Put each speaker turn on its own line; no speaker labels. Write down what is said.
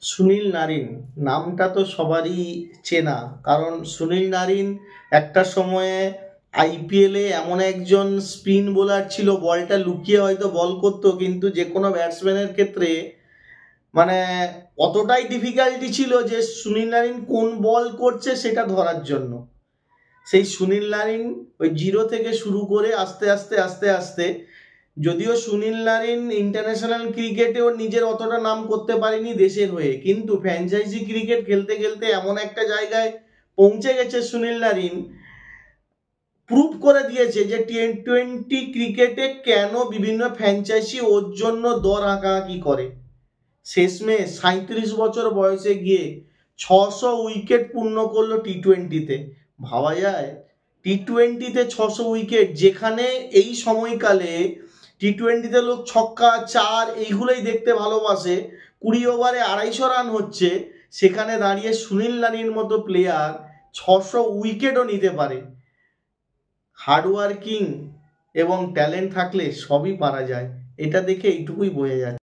Sunil Narine নামটা তো সবারই চেনা, কারণ সুনীল নারিন একটা সময়ে আইপিএলে এমন একজন স্পিন বোলার ছিল, বলটা লুকিয়ে হয়তো বল করতো, কিন্তু যে কোনো ব্যাটসম্যানের ক্ষেত্রে মানে অতটাই ডিফিকাল্টি ছিল যে সুনীল নারিন কোন বল করছে সেটা ধরার জন্য। সেই সুনীল নারিন ওই জিরো থেকে শুরু করে আস্তে আস্তে আস্তে আস্তে, যদিও সুনীল নারিন ইন্টারন্যাশনাল ক্রিকেটে ওর নিজের অতটা নাম করতে পারেনি দেশের হয়ে, কিন্তু ফ্র্যাঞ্চাইজি ক্রিকেট খেলতে খেলতে এমন একটা জায়গায় পৌঁছে গেছে সুনীল নারিন, প্রুভ করে দিয়েছে যে টি-20 ক্রিকেটে কেন বিভিন্ন ফ্র্যাঞ্চাইজি ওর জন্য দর হাঁকাহাঁকি করে। শেষমেশ 37 বছর বয়সে গিয়ে 600 উইকেট পূর্ণ করলো টি-20-তে। ভাবা যায় টি-20-তে 600 উইকেট, যেখানে এই সময়কালে টি-20-তে লোক ছক্কা চার এইগুলোই দেখতে ভালোবাসে, 20 ওভারে 250 রান হচ্ছে, সেখানে দাঁড়িয়ে সুনীল নারিনের মতো প্লেয়ার 600 উইকেটও নিতে পারে। হার্ডওয়ার্কিং এবং ট্যালেন্ট থাকলে সবই পারা যায়, এটা দেখে এইটুকুই বোঝা যায়।